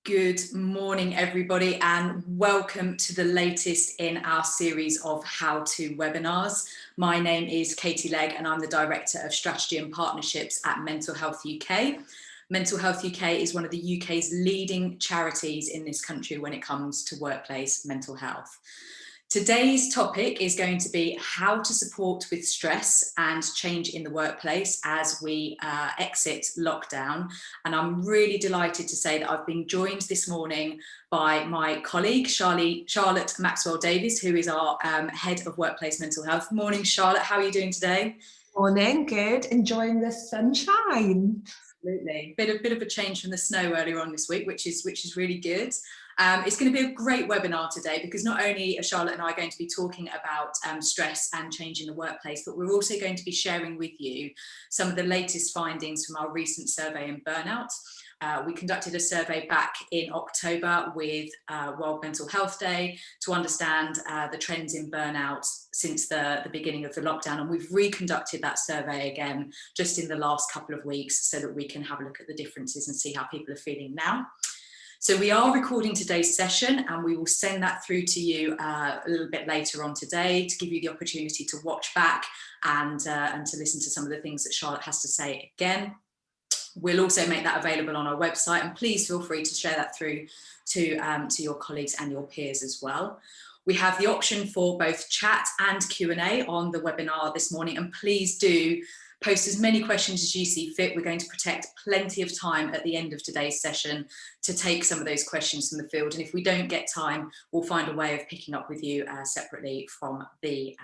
Good morning, everybody, and welcome to the latest in our series of how-to webinars. My name is Katie Legg, and I'm the Director of Strategy and Partnerships at Mental Health UK. Mental Health UK is one of the UK's leading charities in this country when it comes to workplace mental health. Today's topic is going to be how to support with stress and change in the workplace as we exit lockdown. And I'm really delighted to say that I've been joined this morning by my colleague, Charlotte Maxwell-Davies, who is our Head of Workplace Mental Health. Morning, Charlotte. How are you doing today? Morning, good. Enjoying the sunshine. Absolutely. Bit of a change from the snow earlier on this week, which is really good. It's going to be a great webinar today because not only are Charlotte and I going to be talking about stress and change in the workplace, but we're also going to be sharing with you some of the latest findings from our recent survey in burnout. We conducted a survey back in October with World Mental Health Day to understand the trends in burnout since the beginning of the lockdown, and we've reconducted that survey again just in the last couple of weeks so that we can have a look at the differences and see how people are feeling now. So we are recording today's session and we will send that through to you a little bit later on today to give you the opportunity to watch back and to listen to some of the things that Charlotte has to say again. We'll also make that available on our website, and please feel free to share that through to your colleagues and your peers as well. We have the option for both chat and Q&A on the webinar this morning, and please do post as many questions as you see fit. We're going to protect plenty of time at the end of today's session to take some of those questions from the field. And if we don't get time, we'll find a way of picking up with you separately from the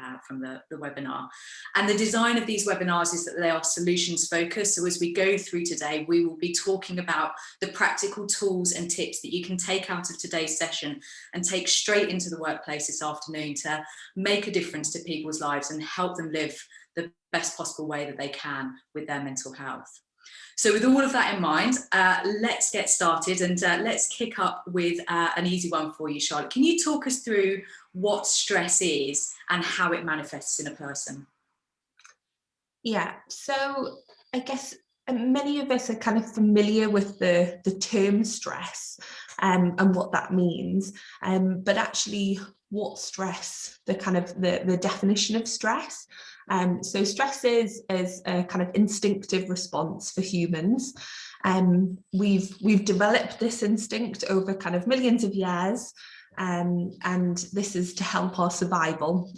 webinar. And the design of these webinars is that they are solutions focused. So as we go through today, we will be talking about the practical tools and tips that you can take out of today's session and take straight into the workplace this afternoon to make a difference to people's lives and help them live the best possible way that they can with their mental health. So with all of that in mind, let's get started and let's kick up with an easy one for you, Charlotte. Can you talk us through what stress is and how it manifests in a person? Yeah, so I guess many of us are kind of familiar with the term stress and what that means, but actually what stress, the definition of stress. So stress is a kind of instinctive response for humans. We've developed this instinct over kind of millions of years, and this is to help our survival.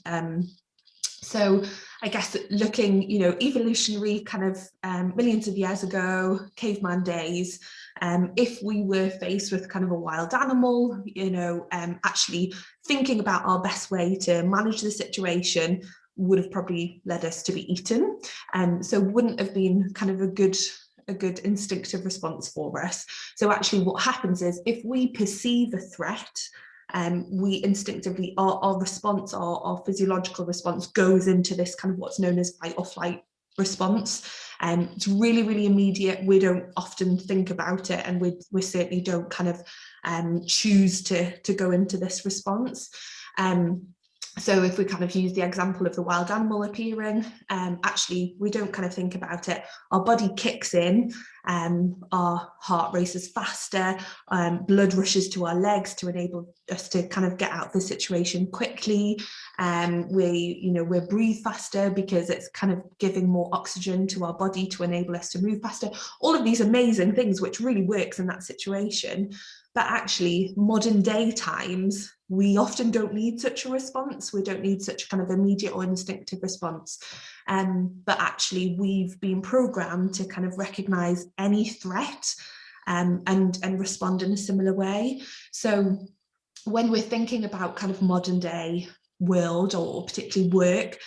So I guess looking, evolutionary kind of millions of years ago, caveman days, if we were faced with kind of a wild animal, actually thinking about our best way to manage the situation would have probably led us to be eaten. So wouldn't have been kind of a good instinctive response for us. So actually what happens is if we perceive a threat, we instinctively, our response, our physiological response goes into this kind of what's known as fight or flight response. It's really, really immediate. We don't often think about it, and we certainly don't kind of choose to go into this response. So if we kind of use the example of the wild animal appearing, actually we don't kind of think about it. Our body kicks in, our heart races faster, blood rushes to our legs to enable us to kind of get out of the situation quickly. We breathe faster because it's kind of giving more oxygen to our body to enable us to move faster. All of these amazing things which really works in that situation. But actually, modern day times, we often don't need such a response. We don't need such a kind of immediate or instinctive response. But actually, we've been programmed to kind of recognize any threat and respond in a similar way. So when we're thinking about kind of modern day world or particularly work,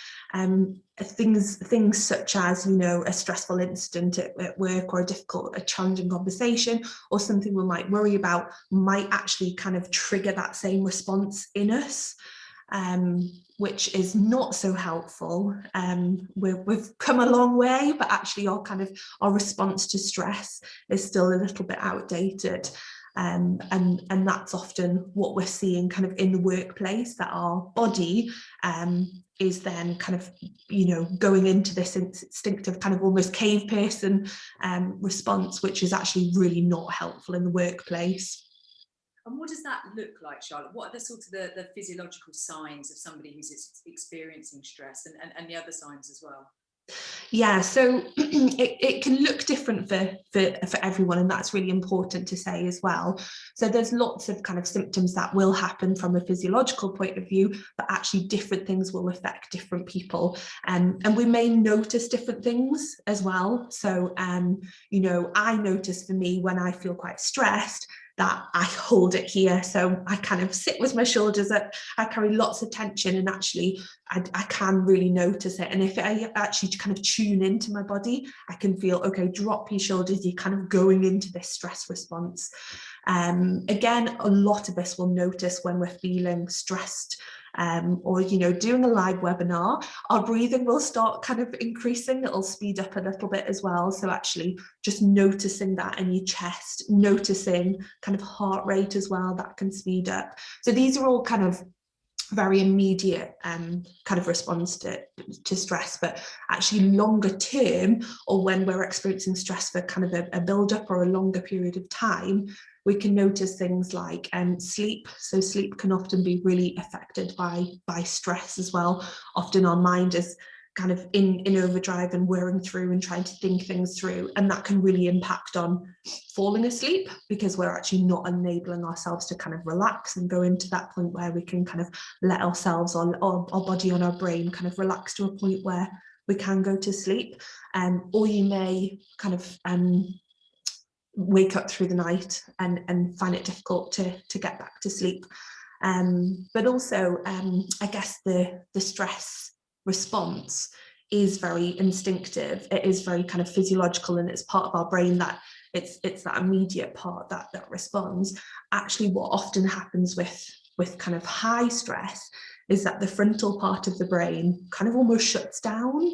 things such as a stressful incident at work or a challenging conversation or something we might worry about might actually kind of trigger that same response in us, which is not so helpful. We've come a long way, but actually our response to stress is still a little bit outdated. And that's often what we're seeing kind of in the workplace, that our body is then kind of, going into this instinctive kind of almost cave person response, which is actually really not helpful in the workplace. And what does that look like, Charlotte? What are the sort of the physiological signs of somebody who's experiencing stress, and the other signs as well? Yeah, so it can look different for everyone, and that's really important to say as well. So there's lots of kind of symptoms that will happen from a physiological point of view, but actually different things will affect different people, and we may notice different things as well. So you know, I notice for me when I feel quite stressed that I hold it here, so I kind of sit with my shoulders up, I carry lots of tension, and actually I can really notice it. And if I actually kind of tune into my body, I can feel, okay, drop your shoulders, you're kind of going into this stress response. Again, a lot of us will notice when we're feeling stressed, or, you know, doing a live webinar, our breathing will start kind of increasing, it'll speed up a little bit as well. So actually just noticing that in your chest, noticing kind of heart rate as well, that can speed up. So these are all kind of very immediate kind of response to stress, but actually longer term, or when we're experiencing stress for kind of a build-up or a longer period of time, we can notice things like sleep. So sleep can often be really affected by stress as well. Often our mind is kind of in overdrive and whirring through and trying to think things through, and that can really impact on falling asleep, because we're actually not enabling ourselves to kind of relax and go into that point where we can kind of let ourselves, our body and our brain kind of relax to a point where we can go to sleep. Or you may kind of wake up through the night and find it difficult to get back to sleep. But also I guess the stress response is very instinctive, it is very kind of physiological, and it's part of our brain that it's that immediate part that responds. Actually, what often happens with kind of high stress is that the frontal part of the brain kind of almost shuts down,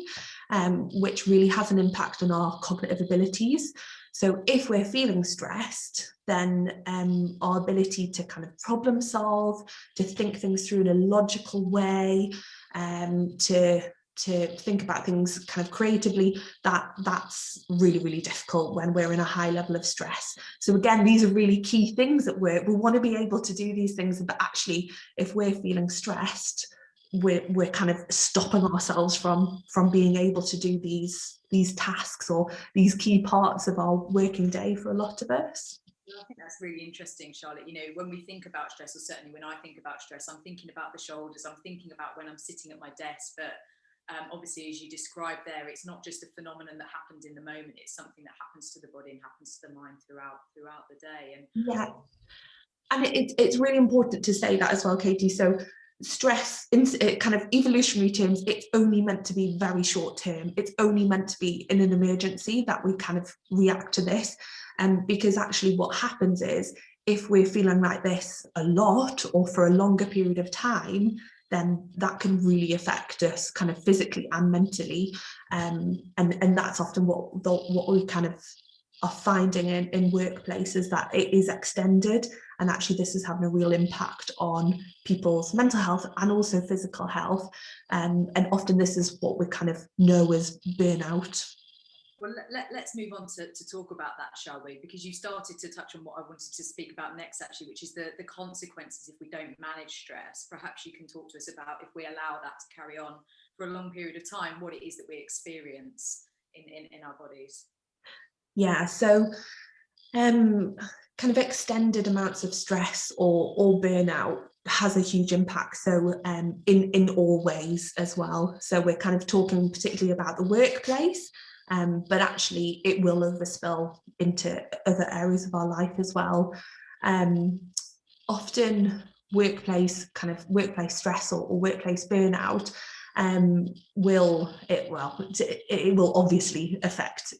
which really has an impact on our cognitive abilities. So if we're feeling stressed, then our ability to kind of problem solve, to think things through in a logical way, to think about things kind of creatively, that's really, really difficult when we're in a high level of stress. So again, these are really key things that we want to be able to do these things, but actually if we're feeling stressed, we're kind of stopping ourselves from being able to do these tasks or these key parts of our working day for a lot of us. I think that's really interesting, Charlotte. You know, when we think about stress, or certainly when I think about stress, I'm thinking about the shoulders, I'm thinking about when I'm sitting at my desk, but obviously, as you described there, it's not just a phenomenon that happens in the moment, it's something that happens to the body and happens to the mind throughout the day. And yeah, and it's really important to say that as well, Katie. So stress, in kind of evolutionary terms, it's only meant to be very short term. It's only meant to be in an emergency that we kind of react to this. Because actually what happens is, if we're feeling like this a lot or for a longer period of time, then that can really affect us kind of physically and mentally. And that's often what we kind of are finding in workplaces, that it is extended, and actually this is having a real impact on people's mental health and also physical health. And often this is what we kind of know as burnout. Well, let's move on to talk about that, shall we? Because you started to touch on what I wanted to speak about next, actually, which is the consequences if we don't manage stress. Perhaps you can talk to us about, if we allow that to carry on for a long period of time, what it is that we experience in our bodies. Yeah, so kind of extended amounts of stress or burnout has a huge impact, so in all ways as well. So we're kind of talking particularly about the workplace, but actually it will overspill into other areas of our life as well. Often workplace stress or workplace burnout it will obviously affect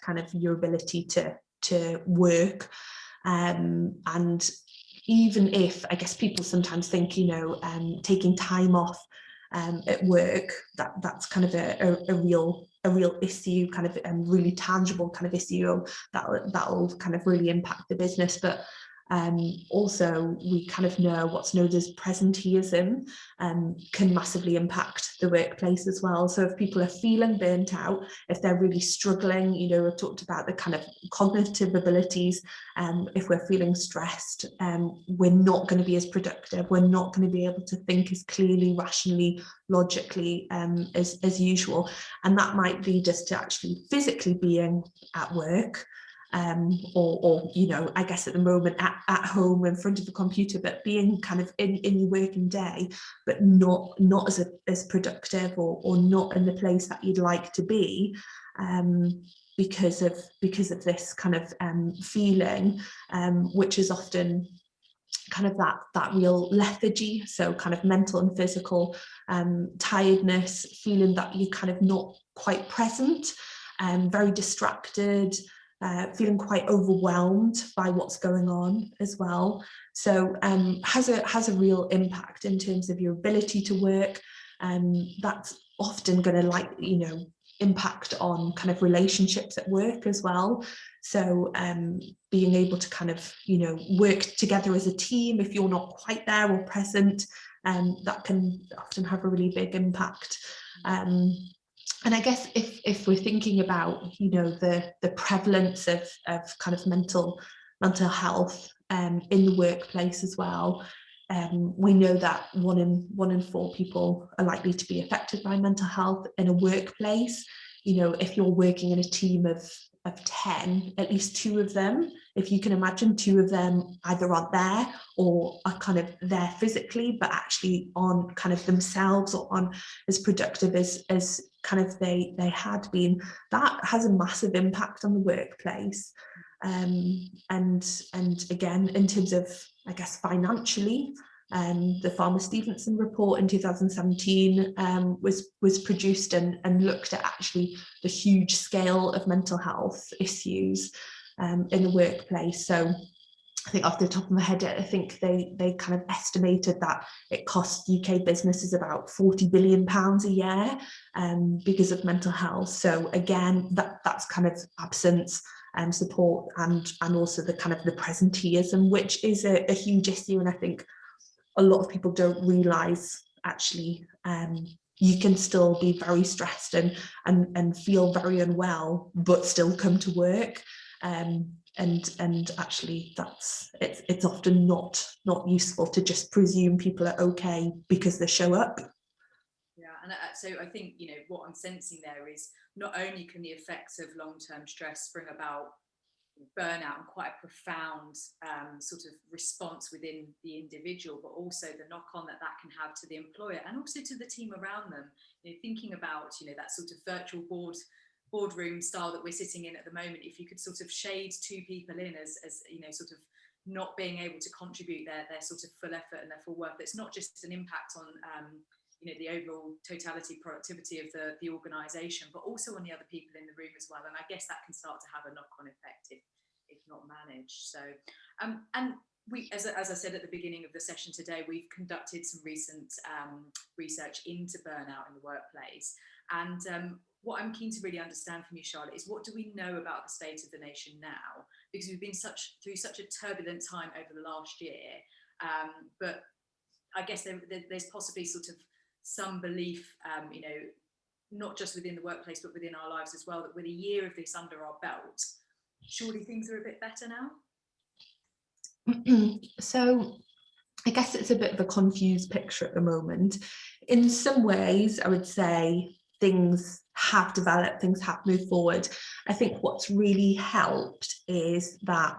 kind of your ability to work, and even if, I guess, people sometimes think, you know, taking time off at work, that's kind of a real issue, kind of really tangible kind of issue that'll kind of really impact the business. But Also, we kind of know what's known as presenteeism can massively impact the workplace as well. So if people are feeling burnt out, if they're really struggling, you know, we've talked about the kind of cognitive abilities. If we're feeling stressed, we're not going to be as productive. We're not going to be able to think as clearly, rationally, logically as usual. And that might be just to actually physically being at work, or you know, I guess at the moment at home in front of the computer, but being kind of in your working day, but not as productive, or not in the place that you'd like to be, because of this kind of feeling, which is often kind of that real lethargy, so kind of mental and physical tiredness, feeling that you're kind of not quite present, very distracted, feeling quite overwhelmed by what's going on as well. So has a real impact in terms of your ability to work. That's often going to, you know, impact on kind of relationships at work as well. So being able to kind of, you know, work together as a team, if you're not quite there or present, that can often have a really big impact. And I guess if we're thinking about, you know, the prevalence of kind of mental health in the workplace as well, we know that one in four people are likely to be affected by mental health in a workplace. You know, if you're working in a team of 10, at least 2 of them, if you can imagine, 2 of them either aren't there or are kind of there physically, but actually aren't kind of themselves or aren't as productive as kind of they had been. That has a massive impact on the workplace. And again, in terms of, I guess, financially, the Farmer Stevenson report in 2017 was produced and looked at actually the huge scale of mental health issues in the workplace. So I think off the top of my head, I think they kind of estimated that it costs UK businesses about £40 billion a year because of mental health. So again, that's kind of absence, support, and also the kind of the presenteeism, which is a huge issue. And I think a lot of people don't realise actually you can still be very stressed and feel very unwell, but still come to work. And actually it's often not useful to just presume people are okay because they show up. Yeah, and so I think, you know, what I'm sensing there is not only can the effects of long-term stress bring about burnout and quite a profound sort of response within the individual, but also the knock-on that can have to the employer and also to the team around them. You know, thinking about, you know, that sort of virtual boardroom style that we're sitting in at the moment, if you could sort of shade 2 people in as you know, sort of not being able to contribute their sort of full effort and their full work, it's not just an impact on you know, the overall totality productivity of the organisation, but also on the other people in the room as well. And I guess that can start to have a knock-on effect if not managed. So and we, as I said at the beginning of the session today, we've conducted some recent research into burnout in the workplace. And what I'm keen to really understand from you, Charlotte, is what do we know about the state of the nation now? Because we've been through such a turbulent time over the last year. But I guess there's possibly sort of some belief, you know, not just within the workplace, but within our lives as well, that with a year of this under our belt, surely things are a bit better now? So I guess it's a bit of a confused picture at the moment. In some ways, I would say things have developed, things have moved forward. I think what's really helped is that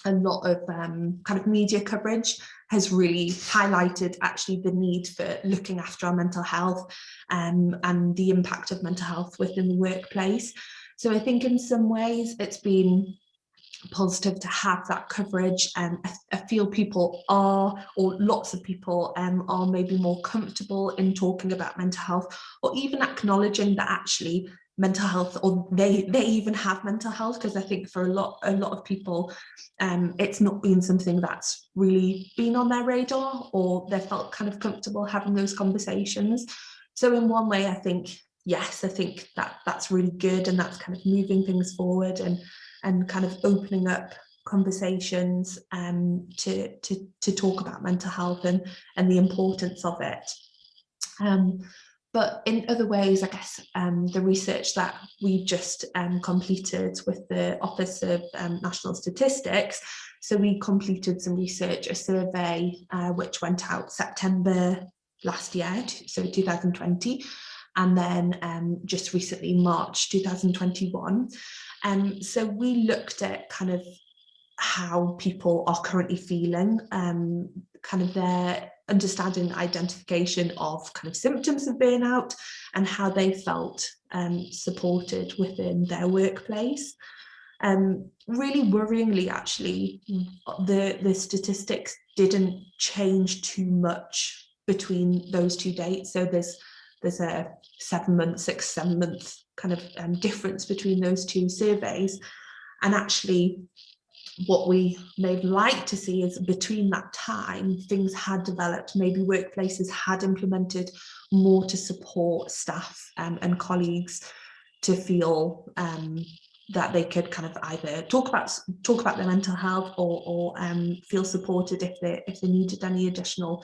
a lot of kind of media coverage has really highlighted actually the need for looking after our mental health and the impact of mental health within the workplace. So I think in some ways it's been positive to have that coverage. I feel people are, or lots of people are maybe more comfortable in talking about mental health, or even acknowledging that actually mental health, or they even have mental health, because I think for a lot of people it's not been something that's really been on their radar, or they felt kind of comfortable having those conversations. So in one way, I think, yes, I think that's really good, and that's kind of moving things forward and kind of opening up conversations to talk about mental health and the importance of it. But in other ways, I guess, the research that we've just completed with the Office of National Statistics, so we completed some research, a survey which went out September last year, so 2020, and then just recently March 2021. So we looked at kind of how people are currently feeling, kind of their understanding, identification of kind of symptoms of burnout and how they felt supported within their workplace. Really worryingly, actually, the statistics didn't change too much between those two dates. So there's a 7 month kind of difference between those two surveys. And actually, what we may like to see is between that time, things had developed, maybe workplaces had implemented more to support staff and colleagues to feel that they could kind of either talk about their mental health or feel supported if they needed any additional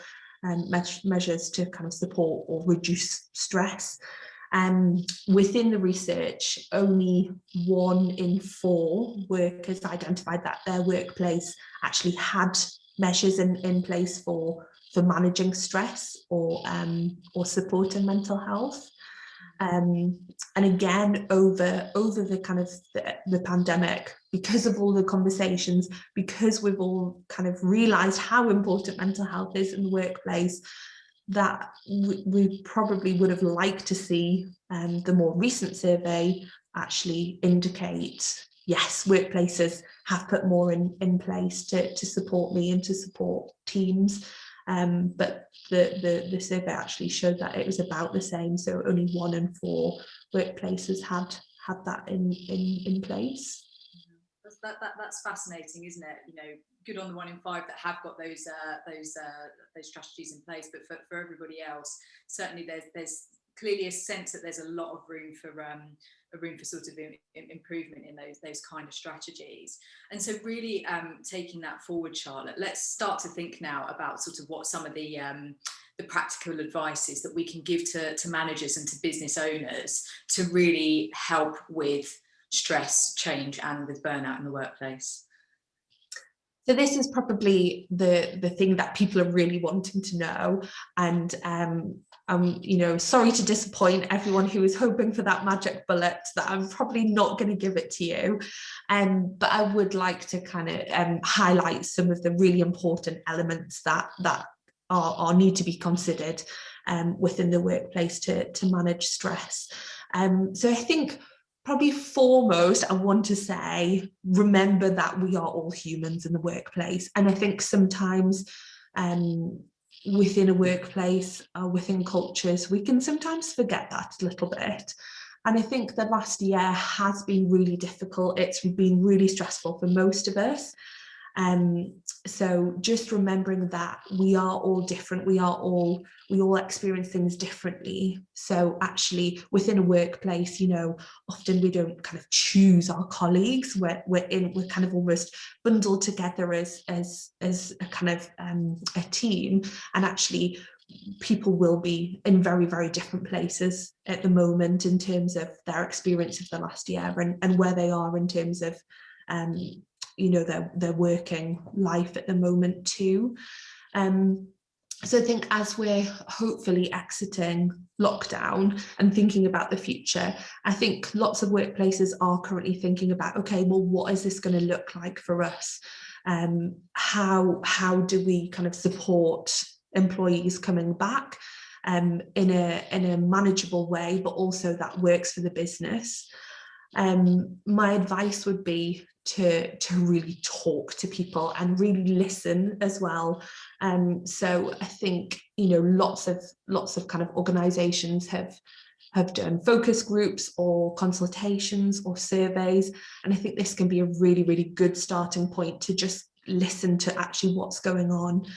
measures to kind of support or reduce stress. Within the research, only 1 in 4 workers identified that their workplace actually had measures in place for managing stress or supporting mental health. And again, over the kind of the pandemic, because of all the conversations, because we've all kind of realised how important mental health is in the workplace, that we probably would have liked to see the more recent survey actually indicate, yes, workplaces have put more in place to support me and to support teams. But the survey actually showed that it was about the same. So only 1 in 4 workplaces had that in place. That's fascinating, isn't it? You know, good on the 1 in 5 that have got those strategies in place, but for everybody else, certainly there's clearly a sense that there's a lot of room for sort of improvement in those kind of strategies. And so really taking that forward, Charlotte, let's start to think now about sort of what some of the practical advice is that we can give to managers and to business owners to really help with stress, change, and with burnout in the workplace. So this is probably the thing that people are really wanting to know, and you know, sorry to disappoint everyone who is hoping for that magic bullet, that I'm probably not going to give it to you, but I would like to kind of highlight some of the really important elements that are need to be considered within the workplace to manage stress. So I think probably foremost, I want to say, remember that we are all humans in the workplace. And I think sometimes within a workplace, within cultures, we can sometimes forget that a little bit. And I think the last year has been really difficult. It's been really stressful for most of us. So just remembering that we are all different, we all experience things differently. So actually within a workplace, you know, often we don't kind of choose our colleagues. We're kind of almost bundled together as a kind of a team, and actually people will be in very, very different places at the moment in terms of their experience of the last year and where they are in terms of you know, their working life at the moment too. So I think as we're hopefully exiting lockdown and thinking about the future, I think lots of workplaces are currently thinking about, okay, well, what is this going to look like for us? How do we kind of support employees coming back in a manageable way, but also that works for the business? My advice would be to really talk to people and really listen as well. So I think, you know, lots of kind of organizations have done focus groups or consultations or surveys, and I think this can be a really, really good starting point to just listen to actually what's going on,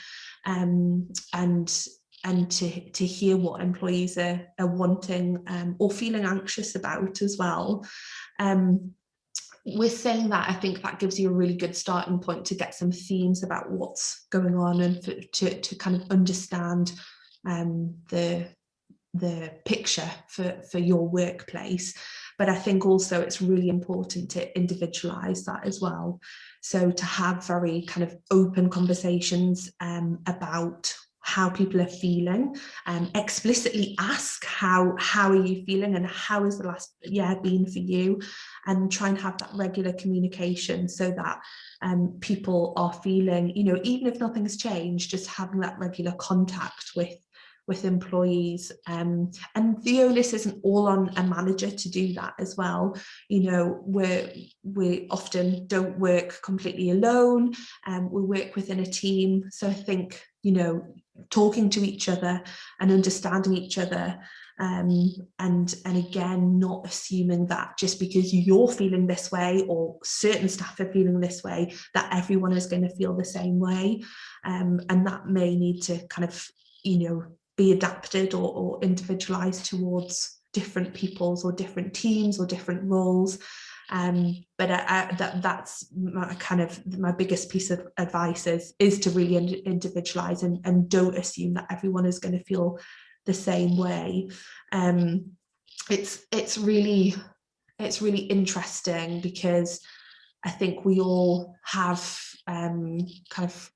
and to hear what employees are wanting or feeling anxious about as well. with saying that, I think that gives you a really good starting point to get some themes about what's going on, and to kind of understand the picture for your workplace. But I think also it's really important to individualize that as well. So to have very kind of open conversations about how people are feeling, explicitly ask how are you feeling and how has the last year been for you, and try and have that regular communication so that people are feeling, you know, even if nothing's changed, just having that regular contact with employees. And the onus isn't all on a manager to do that as well. You know, we often don't work completely alone, we work within a team. So I think, you know, talking to each other and understanding each other, and again, not assuming that just because you're feeling this way or certain staff are feeling this way, that everyone is going to feel the same way. And that may need to kind of, you know, be adapted or individualized towards different peoples or different teams or different roles. But that's my biggest piece of advice is to really individualize and don't assume that everyone is going to feel the same way. It's really interesting because I think we all have kind of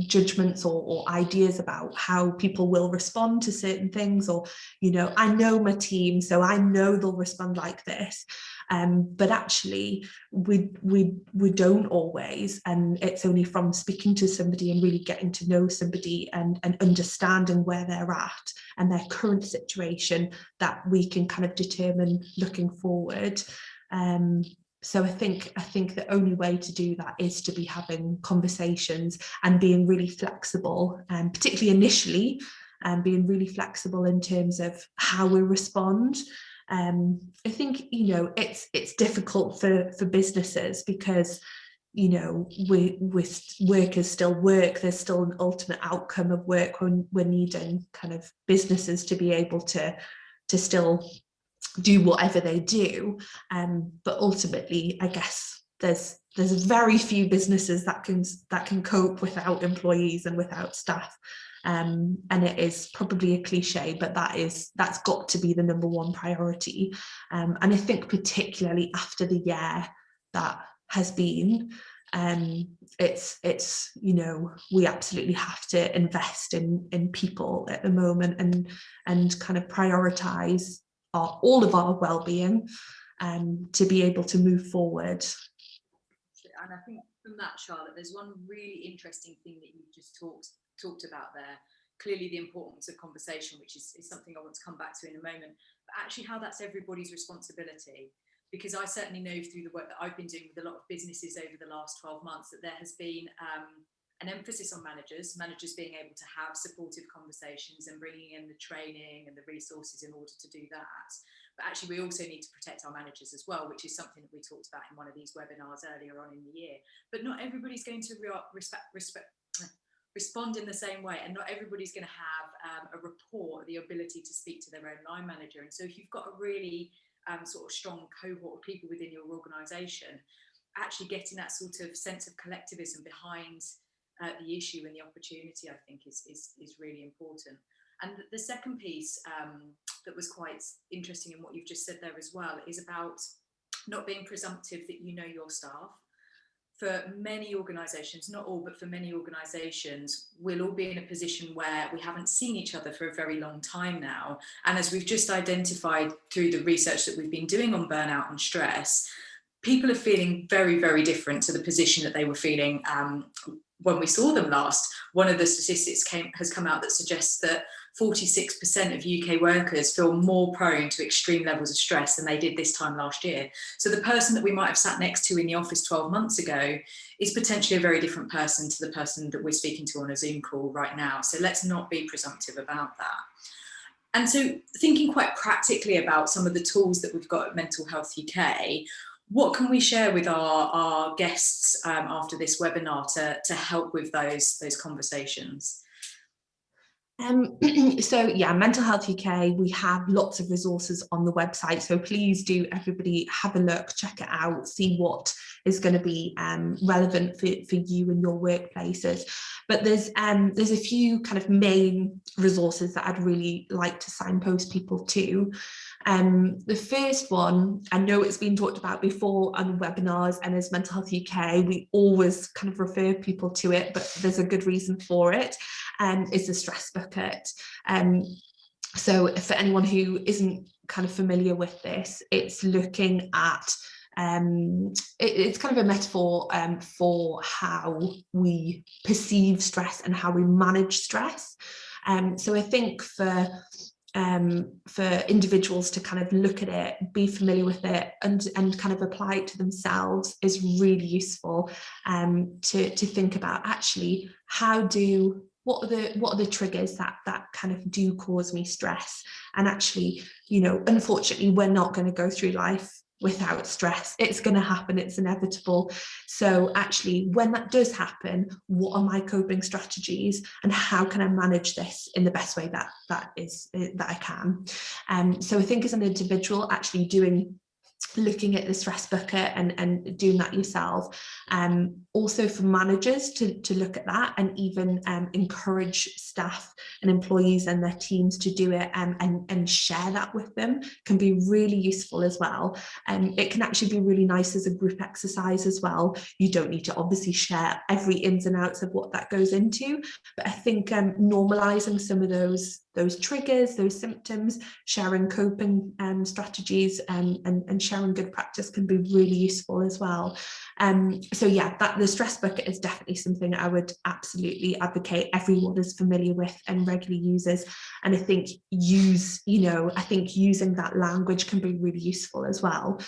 judgments or ideas about how people will respond to certain things, or, you know, I know my team, so I know they'll respond like this, but actually we don't always, and it's only from speaking to somebody and really getting to know somebody and understanding where they're at and their current situation that we can kind of determine looking forward. So I think the only way to do that is to be having conversations and being really flexible, and particularly initially, and being really flexible in terms of how we respond. I think, you know, it's difficult for businesses because, you know, workers still work. There's still an ultimate outcome of work when we're needing kind of businesses to be able to still do whatever they do, but ultimately I guess there's very few businesses that can cope without employees and without staff, and it is probably a cliche, but that's got to be the number one priority. And I think particularly after the year that has been, it's you know, we absolutely have to invest in people at the moment and kind of prioritize all of our well-being, to be able to move forward. And I think from that, Charlotte, there's one really interesting thing that you've just talked about there. Clearly the importance of conversation, which is something I want to come back to in a moment, but actually how that's everybody's responsibility. Because I certainly know through the work that I've been doing with a lot of businesses over the last 12 months that there has been an emphasis on managers being able to have supportive conversations and bringing in the training and the resources in order to do that. But actually, we also need to protect our managers as well, which is something that we talked about in one of these webinars earlier on in the year. But not everybody's going to respond in the same way, and not everybody's going to have a rapport, the ability to speak to their own line manager. And so if you've got a really sort of strong cohort of people within your organisation, actually getting that sort of sense of collectivism behind the issue and the opportunity, I think, is really important. And the second piece that was quite interesting in what you've just said there as well is about not being presumptive that you know your staff. For many organisations, not all, but for many organisations, we'll all be in a position where we haven't seen each other for a very long time now. And as we've just identified through the research that we've been doing on burnout and stress, people are feeling very, very different to the position that they were feeling when we saw them last. One of the statistics has come out that suggests that 46% of UK workers feel more prone to extreme levels of stress than they did this time last year. So the person that we might have sat next to in the office 12 months ago is potentially a very different person to the person that we're speaking to on a Zoom call right now. So let's not be presumptive about that. And so thinking quite practically about some of the tools that we've got at Mental Health UK, what can we share with our guests after this webinar to help with those conversations? So yeah, Mental Health UK, we have lots of resources on the website, so please do, everybody, have a look, check it out, see what is going to be relevant for you and your workplaces. But there's a few kind of main resources that I'd really like to signpost people to. The first one, I know it's been talked about before on webinars, and as Mental Health UK, we always kind of refer people to it, but there's a good reason for it, is the stress bucket. So for anyone who isn't kind of familiar with this, it's looking at it's kind of a metaphor for how we perceive stress and how we manage stress. So I think for individuals to kind of look at it, be familiar with it, and kind of apply it to themselves is really useful, to think about actually what are the triggers that kind of do cause me stress. And actually, you know, unfortunately, we're not going to go through life without stress. It's going to happen, it's inevitable. So actually, when that does happen, what are my coping strategies, and how can I manage this in the best way that I can? So I think as an individual, actually looking at the stress bucket and doing that yourself. Also for managers to look at that, and even encourage staff and employees and their teams to do it, and share that with them, can be really useful as well. It can actually be really nice as a group exercise as well. You don't need to obviously share every ins and outs of what that goes into, but I think normalizing some of those triggers, those symptoms, sharing coping strategies, and sharing good practice can be really useful as well. So yeah, the stress bucket is definitely something I would absolutely advocate everyone is familiar with and regularly uses. And I think using that language can be really useful as well.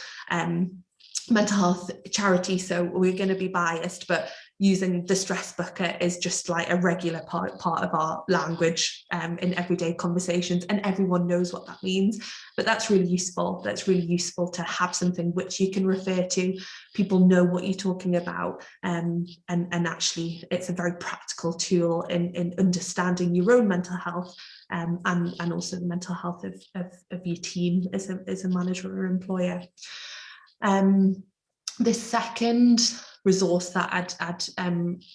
Mental health charity, so we're going to be biased, but using the stress bucket is just like a regular part of our language in everyday conversations, and everyone knows what that means. But that's really useful. That's really useful to have something which you can refer to. People know what you're talking about, and actually it's a very practical tool in understanding your own mental health, and also the mental health of your team as a manager or employer. The second resource that I'd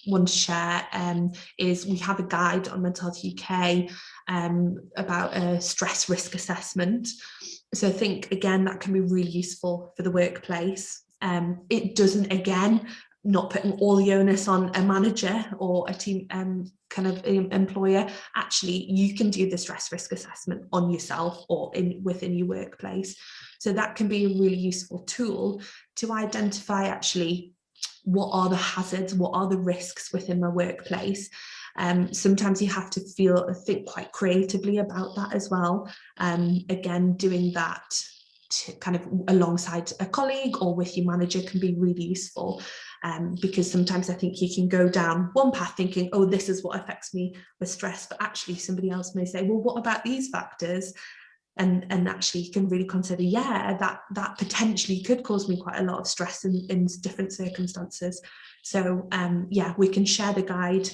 want to share is we have a guide on Mental Health UK about a stress risk assessment. So I think, again, that can be really useful for the workplace. It doesn't, again, not putting all the onus on a manager or a team kind of employer. Actually, you can do the stress risk assessment on yourself or within your workplace. So that can be a really useful tool to identify actually what are the hazards, what are the risks within my workplace. Sometimes you have to think quite creatively about that as well. Again, doing that to kind of alongside a colleague or with your manager can be really useful, because sometimes I think you can go down one path thinking, oh, this is what affects me with stress, but actually somebody else may say, well, what about these factors? And actually you can really consider, yeah, that potentially could cause me quite a lot of stress in different circumstances. So yeah, we can share the guide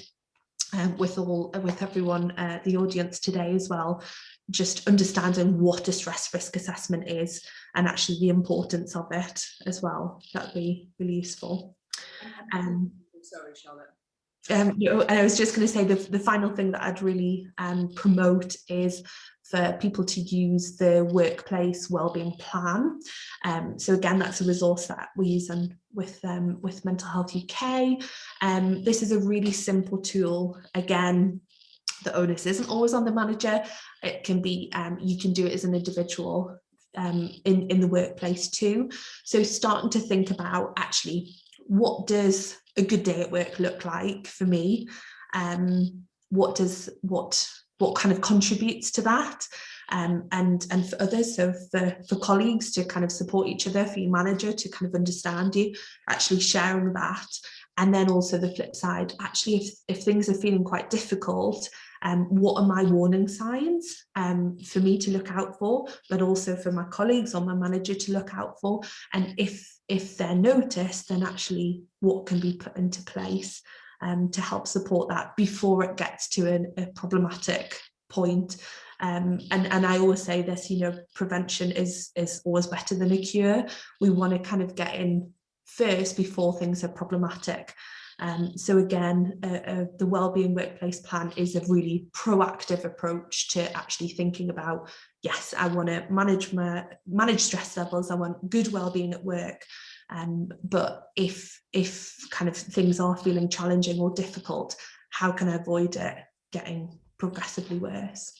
with everyone, the audience today as well, just understanding what a stress risk assessment is and actually the importance of it as well. That'd be really useful. Sorry, Charlotte. And I was just going to say the final thing that I'd really promote is for people to use the workplace wellbeing plan. So again, that's a resource that we use with Mental Health UK. This is a really simple tool. Again, the onus isn't always on the manager. It can be, you can do it as an individual in the workplace too. So starting to think about actually, what does a good day at work look like for me? What kind of contributes to that, and for others, so for colleagues to kind of support each other, for your manager to kind of understand you, actually sharing that. And then also the flip side, actually, if things are feeling quite difficult, what are my warning signs for me to look out for, but also for my colleagues or my manager to look out for? And if they're noticed, then actually what can be put into place to help support that before it gets to a problematic point. And I always say this, you know, prevention is always better than a cure. We want to kind of get in first before things are problematic. So again, the Wellbeing Workplace Plan is a really proactive approach to actually thinking about, yes, I want to manage stress levels, I want good wellbeing at work. But if kind of things are feeling challenging or difficult, how can I avoid it getting progressively worse?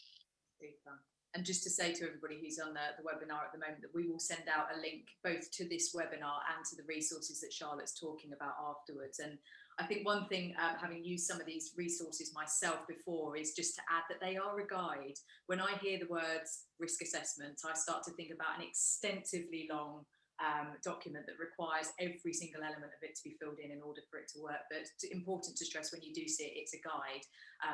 And just to say to everybody who's on the webinar at the moment that we will send out a link both to this webinar and to the resources that Charlotte's talking about afterwards. And I think one thing, having used some of these resources myself before, is just to add that they are a guide. When I hear the words risk assessment, I start to think about an extensively long document that requires every single element of it to be filled in order for it to work. But it's important to stress when you do see it, it's a guide.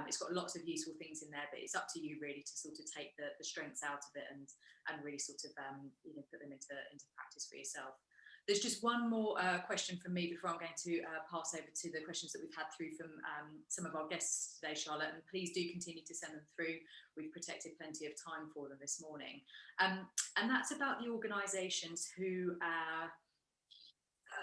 It's got lots of useful things in there, but it's up to you really to sort of take the strengths out of it and really sort of you know, put them into practice for yourself. There's just one more question from me before I'm going to pass over to the questions that we've had through from some of our guests today, Charlotte, and please do continue to send them through. We've protected plenty of time for them this morning. And that's about the organisations who are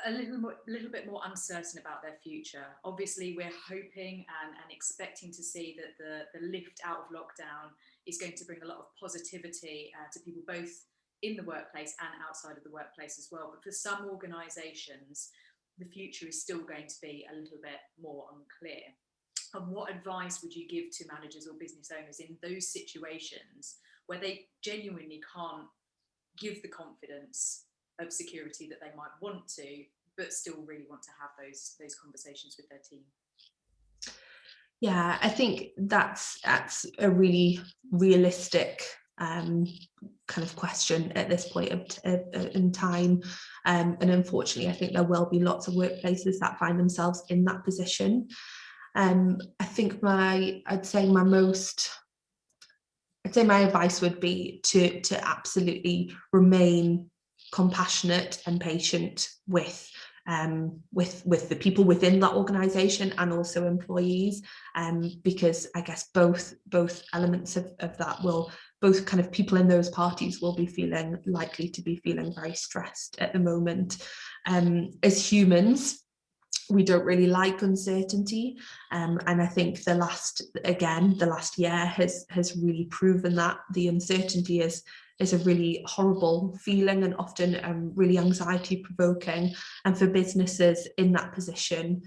a little bit more uncertain about their future. Obviously, we're hoping and expecting to see that the lift out of lockdown is going to bring a lot of positivity to people both in the workplace and outside of the workplace as well. But for some organisations, the future is still going to be a little bit more unclear. And what advice would you give to managers or business owners in those situations where they genuinely can't give the confidence of security that they might want to, but still really want to have those conversations with their team? Yeah, I think that's a really realistic kind of question at this point in time, and unfortunately I think there will be lots of workplaces that find themselves in that position. I think I'd say my advice would be to absolutely remain compassionate and patient with the people within that organisation and also employees, because I guess both elements of that will, both kind of people in those parties will be likely to be feeling very stressed at the moment. As humans, we don't really like uncertainty, and I think the last year has really proven that the uncertainty is a really horrible feeling and often really anxiety provoking, and for businesses in that position,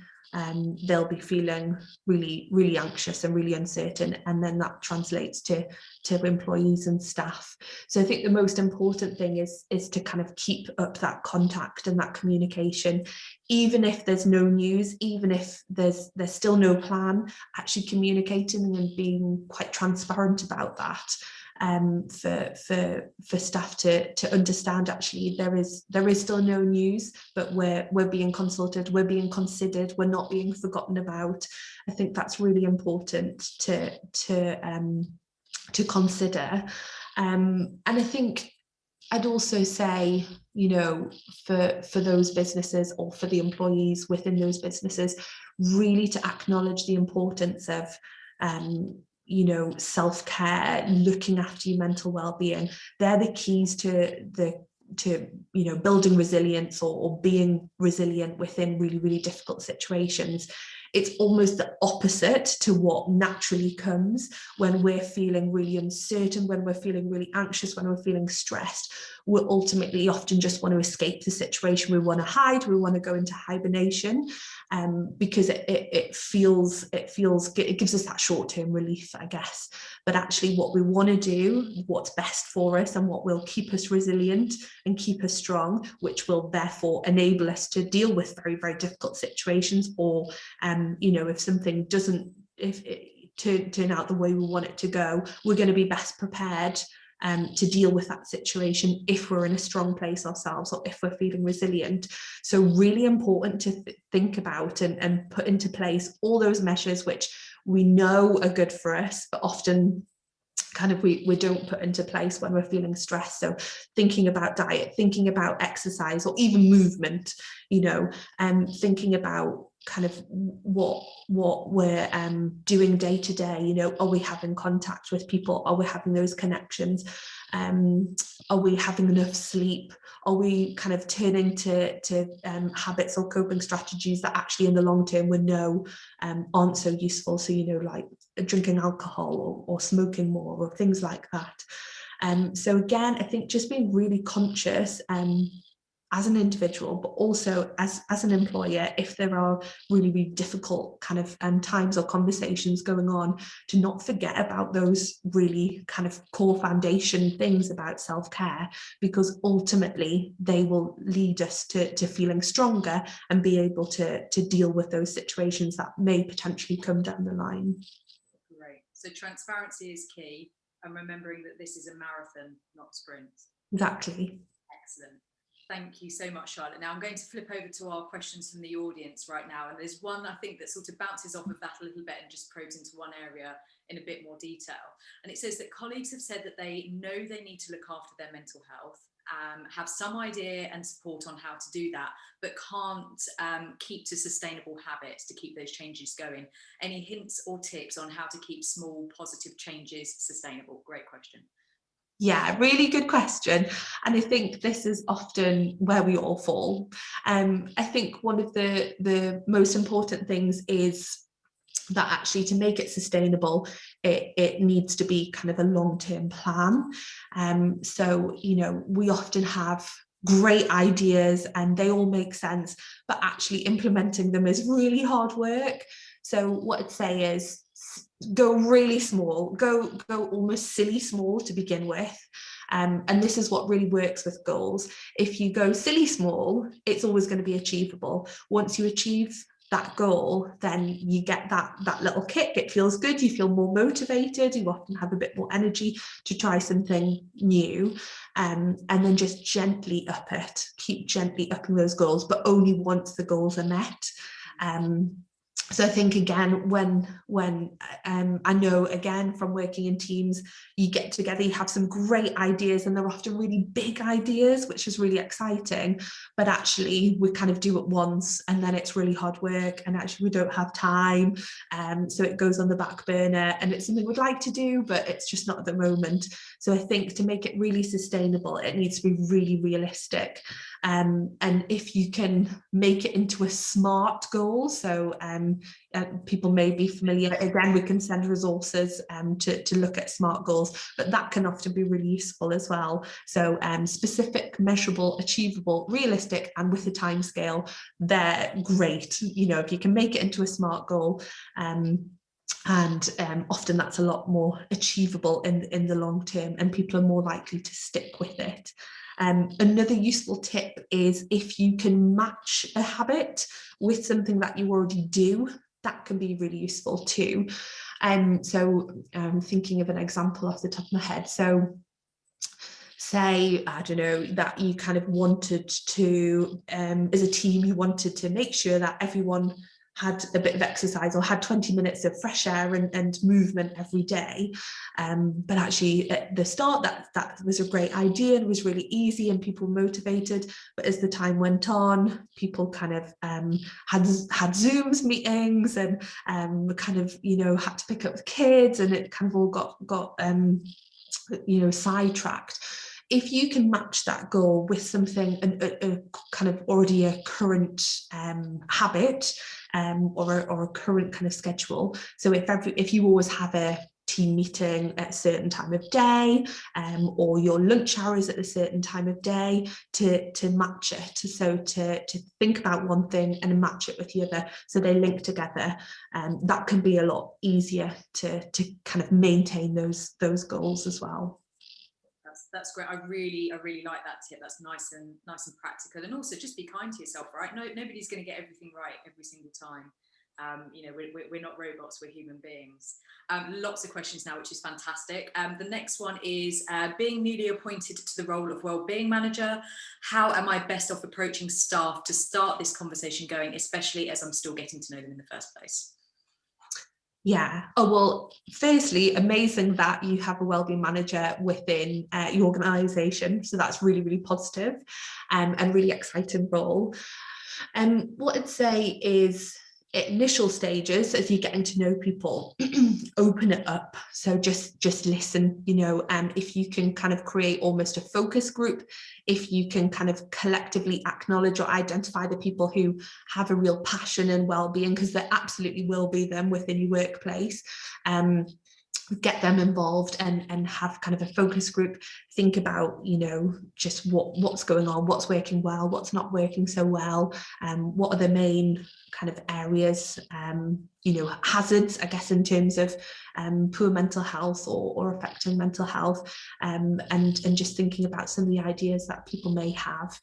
they'll be feeling really anxious and really uncertain, and then that translates to employees and staff. So I think the most important thing is to kind of keep up that contact and that communication, even if there's no news, even if there's still no plan, actually communicating and being quite transparent about that. For staff to understand, actually there is still no news, but we're being consulted, we're being considered, we're not being forgotten about. I think that's really important to consider. And I think I'd also say, you know, for those businesses or for the employees within those businesses, really to acknowledge the importance of you know, self-care, looking after your mental well-being. They're the keys to you know, building resilience or being resilient within really difficult situations. It's almost the opposite to what naturally comes when we're feeling really uncertain, when we're feeling really anxious, when we're feeling stressed. We'll ultimately often just want to escape the situation. We want to hide, we want to go into hibernation, because it gives us that short-term relief, I guess. But actually what we want to do, what's best for us and what will keep us resilient and keep us strong, which will therefore enable us to deal with very difficult situations, or you know, if something doesn't turn out the way we want it to go, we're going to be best prepared to deal with that situation if we're in a strong place ourselves, or if we're feeling resilient. So really important to think about and put into place all those measures which we know are good for us, but often kind of we don't put into place when we're feeling stressed. So thinking about diet, thinking about exercise, or even movement, you know, thinking about kind of what we're doing day to day. You know, are we having contact with people? Are we having those connections? Are we having enough sleep? Are we kind of turning to habits or coping strategies that actually in the long term we know aren't so useful? So, you know, like drinking alcohol or smoking more or things like that. So again, I think just being really conscious as an individual, but also as an employer, if there are really, really difficult kind of times or conversations going on, to not forget about those really kind of core foundation things about self-care, because ultimately they will lead us to feeling stronger and be able to deal with those situations that may potentially come down the line. Great. So transparency is key, and remembering that this is a marathon, not a sprint. Exactly. Excellent. Thank you so much, Charlotte. Now I'm going to flip over to our questions from the audience right now. And there's one, I think, that sort of bounces off of that a little bit and just probes into one area in a bit more detail. And it says that colleagues have said that they know they need to look after their mental health, have some idea and support on how to do that, but can't keep to sustainable habits to keep those changes going. Any hints or tips on how to keep small positive changes sustainable? Great question. Yeah, really good question. And I think this is often where we all fall. I think one of the most important things is that actually to make it sustainable, it needs to be kind of a long-term plan. So, you know, we often have great ideas and they all make sense, but actually implementing them is really hard work. So what I'd say is go really small, go almost silly small to begin with. And this is what really works with goals. If you go silly small, it's always going to be achievable. Once you achieve that goal, then you get that little kick. It feels good, you feel more motivated, you often have a bit more energy to try something new, and then just gently up it, keep gently upping those goals, but only once the goals are met. So I think, again, when I know, again, from working in teams, you get together, you have some great ideas, and they're often really big ideas, which is really exciting, but actually we kind of do it once and then it's really hard work and actually we don't have time. So it goes on the back burner and it's something we'd like to do, but it's just not at the moment. So I think to make it really sustainable, it needs to be really realistic. And if you can make it into a SMART goal, so people may be familiar, again, we can send resources to look at SMART goals, but that can often be really useful as well. So specific, measurable, achievable, realistic, and with a time scale, they're great. You know, if you can make it into a SMART goal, and often that's a lot more achievable in the long term, and people are more likely to stick with it. Another useful tip is if you can match a habit with something that you already do, that can be really useful too. So I'm thinking of an example off the top of my head. So say, I don't know, that you kind of wanted to, as a team, you wanted to make sure that everyone had a bit of exercise or had 20 minutes of fresh air and movement every day. But actually at the start, that was a great idea and was really easy and people were motivated. But as the time went on, people kind of had Zooms meetings and kind of, you know, had to pick up the kids, and it kind of all got you know, sidetracked. If you can match that goal with something, a kind of already a current habit, or a current kind of schedule. So if you always have a team meeting at a certain time of day, or your lunch hour is at a certain time of day, to match it. So to think about one thing and match it with the other, so they link together. That can be a lot easier to kind of maintain those goals as well. That's great. I really like that tip. That's nice and practical, and also just be kind to yourself, right? Nobody's going to get everything right every single time. You know, we're not robots, we're human beings. Lots of questions now, which is fantastic. The next one is being newly appointed to the role of wellbeing manager. How am I best off approaching staff to start this conversation going, especially as I'm still getting to know them in the first place? Yeah. Oh, well, firstly, amazing that you have a wellbeing manager within your organisation. So that's really, really positive, and really exciting role. What I'd say is initial stages, as you're getting to know people, open it up. So just listen, you know, if you can kind of create almost a focus group, if you can kind of collectively acknowledge or identify the people who have a real passion and well-being, because there absolutely will be them within your workplace, get them involved and have kind of a focus group. Think about, you know, just what's going on, what's working well, what's not working so well, what are the main kind of areas, you know, hazards, I guess, in terms of poor mental health or affecting mental health, and just thinking about some of the ideas that people may have.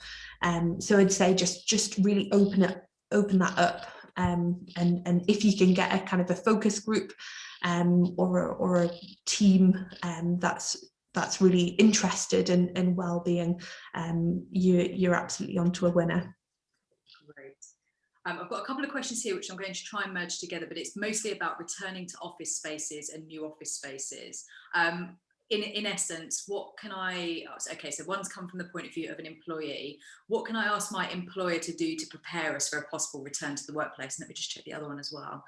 So I'd say just really open that up, and if you can get a kind of a focus group, or a team that's really interested in well-being, you're absolutely onto a winner. Great. I've got a couple of questions here which I'm going to try and merge together, but it's mostly about returning to office spaces and new office spaces. In essence, what can okay, so one's come from the point of view of an employee. What can I ask my employer to do to prepare us for a possible return to the workplace? And let me just check the other one as well.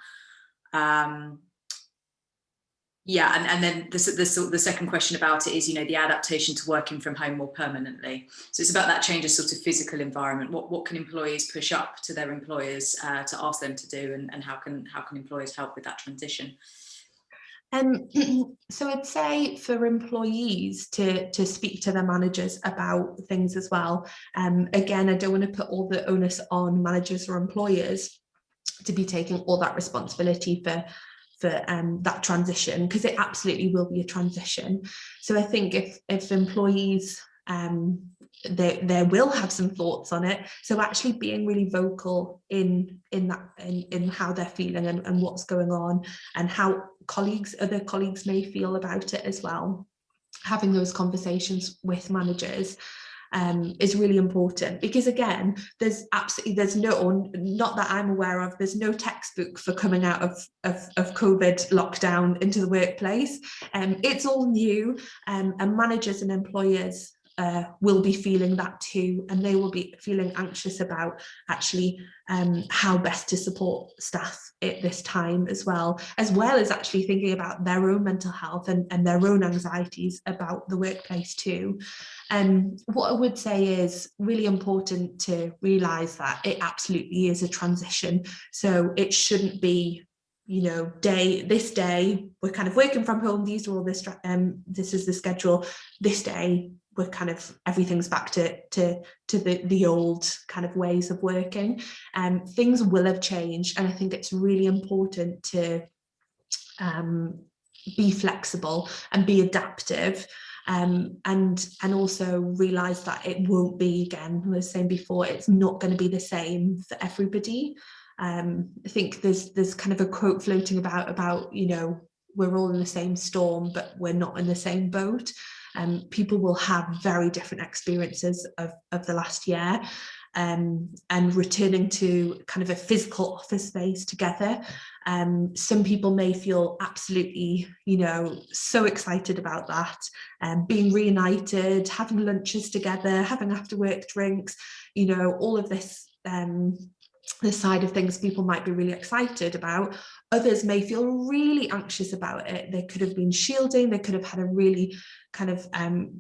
Yeah, and then the second question about it is, you know, the adaptation to working from home more permanently. So it's about that change of sort of physical environment. What can employees push up to their employers to ask them to do, and how can employers help with that transition? So I'd say for employees to speak to their managers about things as well. Again, I don't want to put all the onus on managers or employers to be taking all that responsibility for that transition, because it absolutely will be a transition. So I think if employees, they will have some thoughts on it. So actually being really vocal in how they're feeling and what's going on, and how other colleagues may feel about it as well. Having those conversations with managers is really important, because again, there's no, not that I'm aware of, there's no textbook for coming out of COVID lockdown into the workplace. It's all new, and managers and employers will be feeling that too, and they will be feeling anxious about actually how best to support staff at this time, as well as actually thinking about their own mental health and their own anxieties about the workplace too. What I would say is really important to realise that it absolutely is a transition. So it shouldn't be, you know, this day we're kind of working from home, these are all this is the schedule, this day we're kind of, everything's back to the old kind of ways of working. Things will have changed, and I think it's really important to be flexible and be adaptive. And also realise that it won't be, again, I was saying before, it's not going to be the same for everybody. I think there's kind of a quote floating about, you know, we're all in the same storm, but we're not in the same boat. People will have very different experiences of the last year, and returning to kind of a physical office space together. Some people may feel absolutely, you know, so excited about that, being reunited, having lunches together, having after work drinks, you know, all of this, the side of things people might be really excited about. Others may feel really anxious about it. They could have been shielding, they could have had a really kind of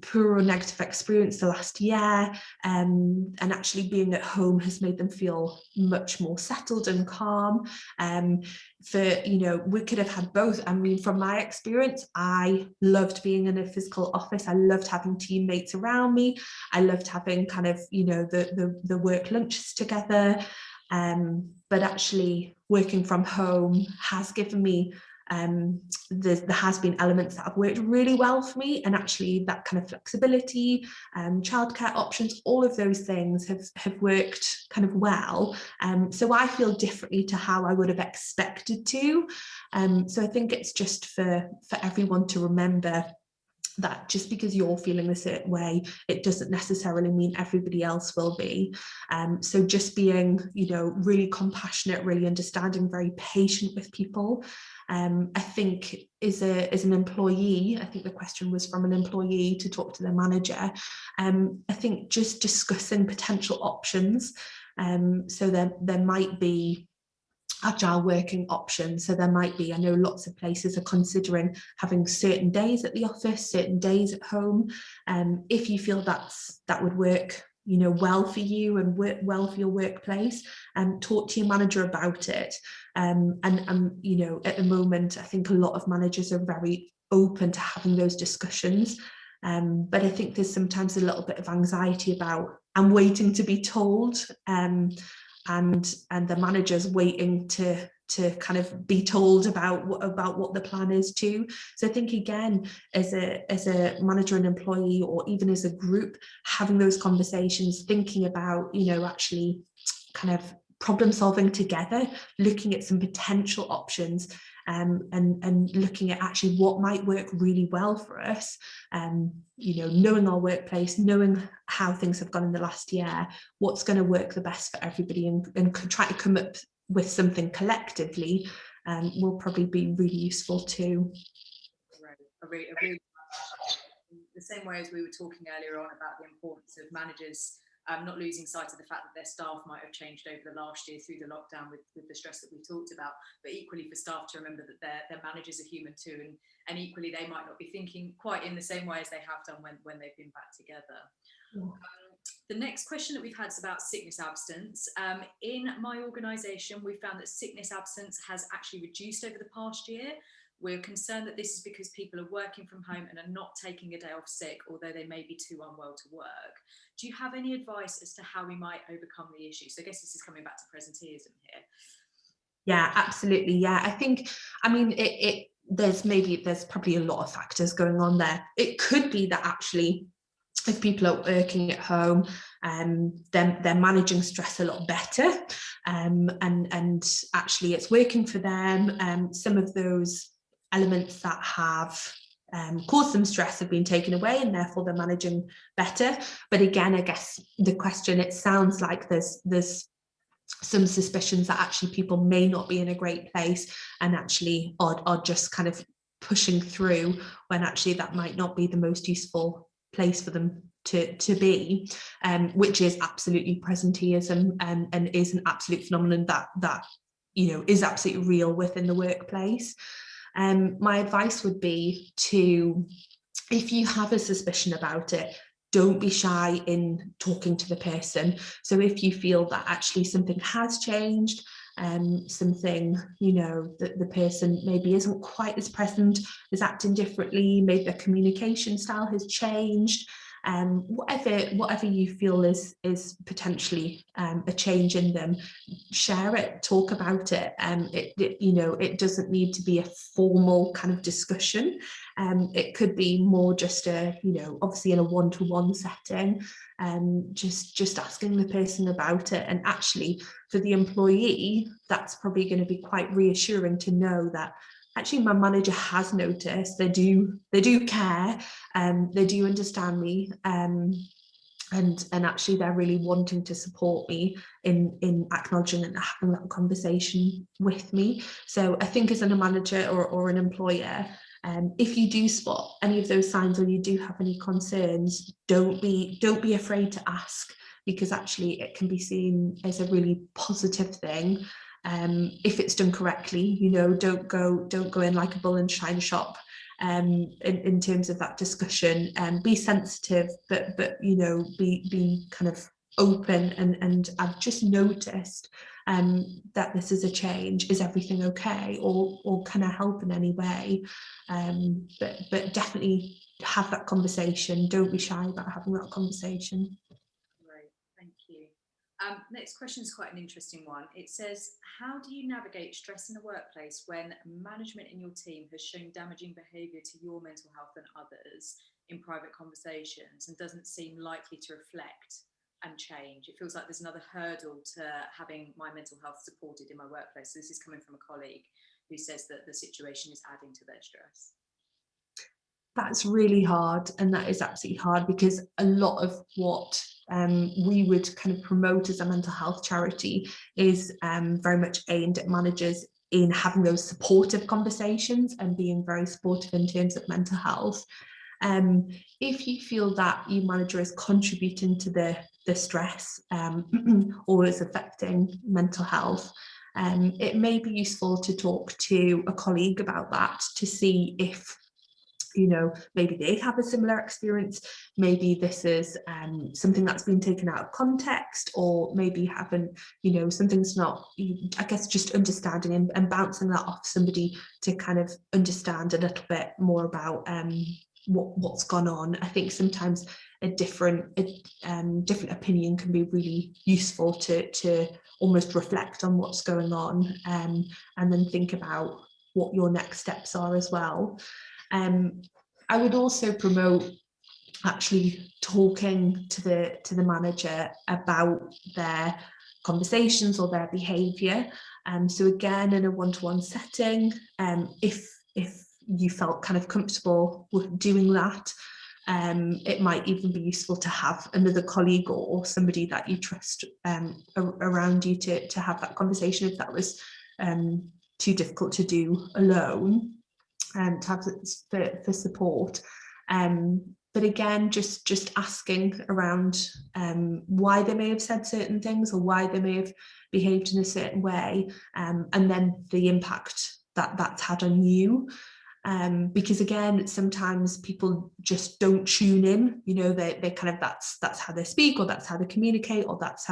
poor or negative experience the last year, and actually being at home has made them feel much more settled and calm. You know, we could have had both. I mean, from my experience, I loved being in a physical office. I loved having teammates around me. I loved having kind of, you know, the work lunches together. But actually working from home has given me, there has been elements that have worked really well for me, and actually that kind of flexibility, childcare options, all of those things have worked kind of well. So I feel differently to how I would have expected to. So I think it's just for everyone to remember that just because you're feeling a certain way, it doesn't necessarily mean everybody else will be. So just being, you know, really compassionate, really understanding, very patient with people. I think as an employee, I think the question was from an employee to talk to their manager. I think just discussing potential options. So there might be agile working options. So there might be, I know lots of places are considering having certain days at the office, certain days at home. If you feel that would work, you know, well for you and work well for your workplace, and talk to your manager about it. And you know, at the moment, I think a lot of managers are very open to having those discussions. But I think there's sometimes a little bit of anxiety about, I'm waiting to be told, and the manager's waiting to kind of be told about what the plan is too. So I think, again, as a manager and employee, or even as a group, having those conversations, thinking about, you know, actually kind of problem solving together, looking at some potential options, and looking at actually what might work really well for us. You know, knowing our workplace, knowing how things have gone in the last year, what's going to work the best for everybody, and try to come up with something collectively, will probably be really useful too. Right. I really the same way as we were talking earlier on about the importance of managers not losing sight of the fact that their staff might have changed over the last year through the lockdown with the stress that we talked about, but equally for staff to remember that their managers are human too, and equally they might not be thinking quite in the same way as they have done when they've been back together. Yeah. The next question that we've had is about sickness absence. In my organisation, we found that sickness absence has actually reduced over the past year. We're concerned that this is because people are working from home and are not taking a day off sick, although they may be too unwell to work. Do you have any advice as to how we might overcome the issue? So I guess this is coming back to presenteeism here. Yeah, absolutely. Yeah, I think, I mean, there's probably a lot of factors going on there. It could be that actually, if people are working at home, they're managing stress a lot better, and actually it's working for them. Some of those elements that have caused them stress have been taken away, and therefore they're managing better. But again, I guess the question, it sounds like there's some suspicions that actually people may not be in a great place, and actually are just kind of pushing through, when actually that might not be the most useful place for them to be, which is absolutely presenteeism, and is an absolute phenomenon that you know is absolutely real within the workplace. My advice would be to, if you have a suspicion about it, don't be shy in talking to the person. So if you feel that actually something has changed, something, you know, that the person maybe isn't quite as present, is acting differently, maybe their communication style has changed, whatever you feel is potentially a change in them, share it, talk about it. You know, it doesn't need to be a formal kind of discussion. It could be more just a, you know, obviously in a one-to-one setting, just asking the person about it. And actually for the employee, that's probably going to be quite reassuring to know that actually my manager has noticed, they do care, they do understand me, and actually they're really wanting to support me in acknowledging and having that conversation with me. So I think as a manager or an employer, if you do spot any of those signs, or you do have any concerns, don't be afraid to ask, because actually it can be seen as a really positive thing. If it's done correctly, you know, don't go in like a bull in china shop, in terms of that discussion, and be sensitive, but you know, be kind of open, and I've just noticed that this is a change. Is everything okay, or can I help in any way? But definitely have that conversation. Don't be shy about having that conversation. Right, thank you. Next question is quite an interesting one. It says, how do you navigate stress in the workplace when management in your team has shown damaging behaviour to your mental health and others in private conversations, and doesn't seem likely to reflect and change? It feels like there's another hurdle to having my mental health supported in my workplace. So this is coming from a colleague who says that the situation is adding to their stress. That's really hard, and that is absolutely hard, because a lot of what we would kind of promote as a mental health charity is very much aimed at managers in having those supportive conversations and being very supportive in terms of mental health. If you feel that your manager is contributing to the stress, or is affecting mental health, It may be useful to talk to a colleague about that to see if, you know, maybe they have a similar experience, maybe this is something that's been taken out of context, or maybe haven't, you know, something's not, I guess just understanding and bouncing that off somebody to kind of understand a little bit more about what's gone on. I think sometimes a different opinion can be really useful to almost reflect on what's going on, and then think about what your next steps are as well. I would also promote actually talking to the manager about their conversations or their behaviour. So again, in a one-to-one setting, if you felt kind of comfortable with doing that, it might even be useful to have another colleague or somebody that you trust around you to have that conversation if that was too difficult to do alone. To have for support, but again, just asking around why they may have said certain things or why they may have behaved in a certain way, and then the impact that that's had on you. Because again, sometimes people just don't tune in, you know, they kind of, that's how they speak, or that's how they communicate, or that's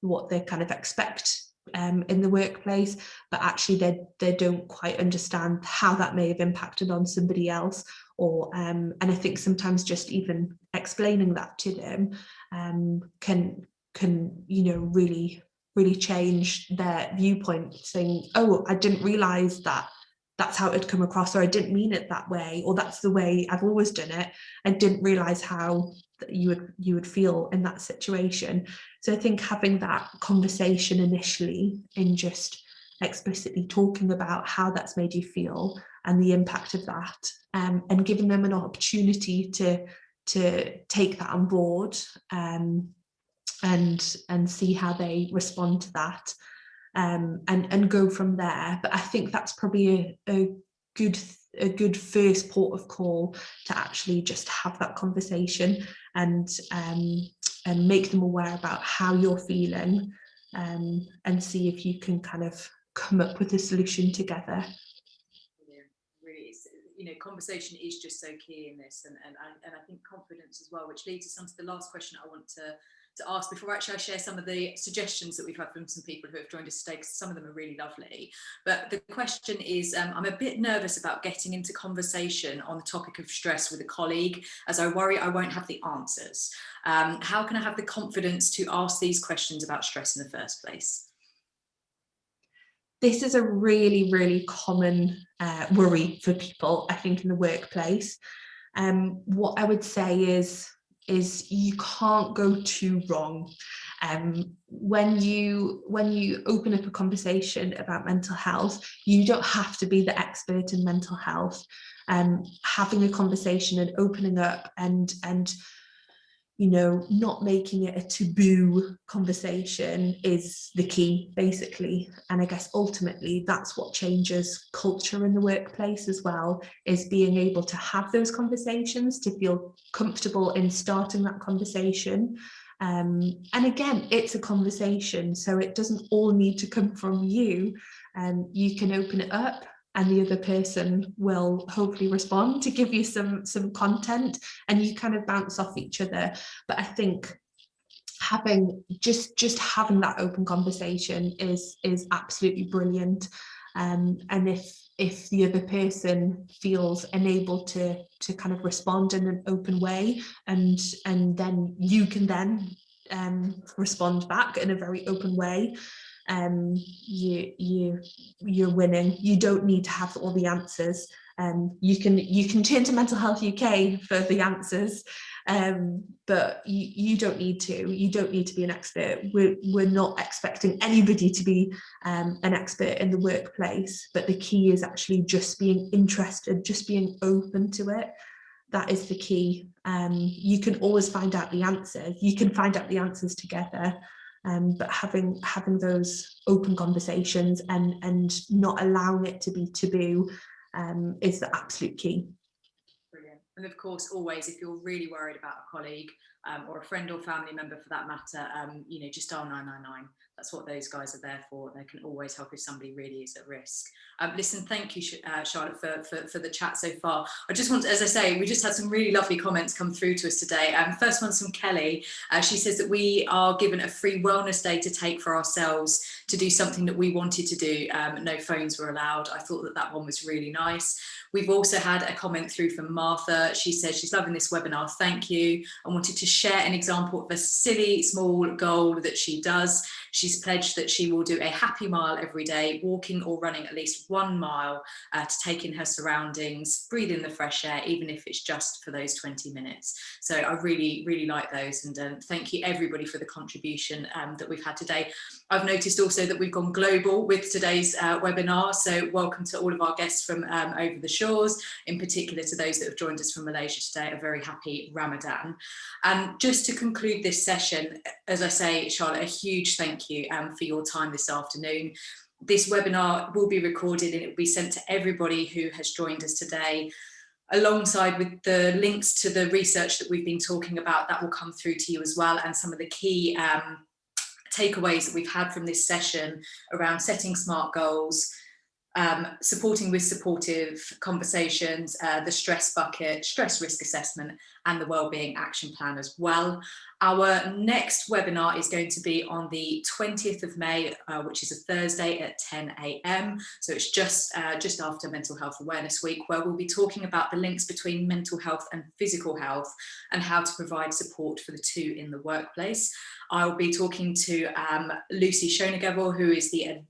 what they kind of expect in the workplace, but actually they don't quite understand how that may have impacted on somebody else, or and I think sometimes just even explaining that to them can you know really change their viewpoint, saying, oh, I didn't realize that's how it had come across, or I didn't mean it that way, or that's the way I've always done it. I didn't realize how you would feel in that situation. So I think having that conversation initially, in just explicitly talking about how that's made you feel and the impact of that, and giving them an opportunity to take that on board, and see how they respond to that, and go from there. But I think that's probably a good first port of call, to actually just have that conversation and make them aware about how you're feeling, and see if you can kind of come up with a solution together. Yeah, really, you know, conversation is just so key in this, and I think confidence as well, which leads us on to the last question I want to ask before actually I share some of the suggestions that we've had from some people who have joined us today, because some of them are really lovely. But the question is, I'm a bit nervous about getting into conversation on the topic of stress with a colleague, as I worry I won't have the answers. How can I have the confidence to ask these questions about stress in the first place? This is a really common worry for people, I think, in the workplace. What I would say is you can't go too wrong. When you open up a conversation about mental health, you don't have to be the expert in mental health. Having a conversation and opening up and you know, not making it a taboo conversation is the key, basically. And I guess ultimately that's what changes culture in the workplace as well, is being able to have those conversations, to feel comfortable in starting that conversation. And again, it's a conversation, so it doesn't all need to come from you. You can open it up, and the other person will hopefully respond to give you some content, and you kind of bounce off each other. But I think having just having that open conversation is absolutely brilliant. And if the other person feels unable to kind of respond in an open way, and then you can then respond back in a very open way, you're winning. You don't need to have all the answers. You can turn to Mental Health UK for the answers, but you don't need to. You don't need to be an expert. We're not expecting anybody to be an expert in the workplace, but the key is actually just being interested, just being open to it. That is the key. You can always find out the answers. You can find out the answers together. But having those open conversations and not allowing it to be taboo is the absolute key. Brilliant. And of course, always, if you're really worried about a colleague or a friend or family member for that matter, you know, just dial 999. That's what those guys are there for. They can always help if somebody really is at risk. Listen, thank you, Charlotte, for the chat so far. I just want to, as I say, we just had some really lovely comments come through to us today. First one's from Kelly. She says that we are given a free wellness day to take for ourselves to do something that we wanted to do. No phones were allowed. I thought that one was really nice. We've also had a comment through from Martha. She says she's loving this webinar. Thank you. I wanted to share an example of a silly small goal that she does. She's pledged that she will do a happy mile every day, walking or running at least 1 mile to take in her surroundings, breathe in the fresh air, even if it's just for those 20 minutes. So I really, really like those. And thank you everybody for the contribution that we've had today. I've noticed also that we've gone global with today's webinar. So welcome to all of our guests from over the shores, in particular to those that have joined us from Malaysia today. A very happy Ramadan. And just to conclude this session, as I say, Charlotte, a huge thank you for your time this afternoon. This webinar will be recorded and it will be sent to everybody who has joined us today, alongside with the links to the research that we've been talking about. That will come through to you as well, and some of the key takeaways that we've had from this session around setting smart goals, supporting with supportive conversations, the stress bucket, stress risk assessment, and the wellbeing action plan as well. Our next webinar is going to be on the 20th of May, which is a Thursday at 10 a.m. So it's just after Mental Health Awareness Week, where we'll be talking about the links between mental health and physical health and how to provide support for the two in the workplace. I'll be talking to Lucy Schonegevel, who is the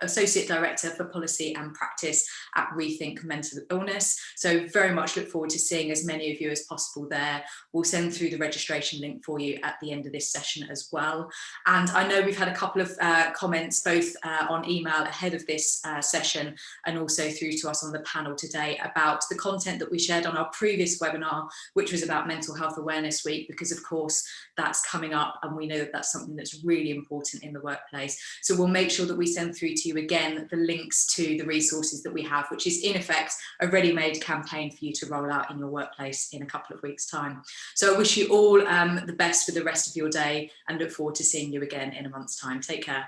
Associate Director for Policy and Practice at Rethink Mental Illness. So very much look forward to seeing as many of you as possible there. We'll send through the registration link for you at the end of this session as well. And I know we've had a couple of comments both on email ahead of this session and also through to us on the panel today about the content that we shared on our previous webinar, which was about Mental Health Awareness Week, because of course that's coming up and we know that that's something that's really important in the workplace. So we'll make sure that we send through to you again the links to the resources that we have, which is in effect a ready-made campaign for you to roll out in your workplace in a couple of weeks' time. So I wish you all the best for the rest of your day and look forward to seeing you again in a month's time. Take care.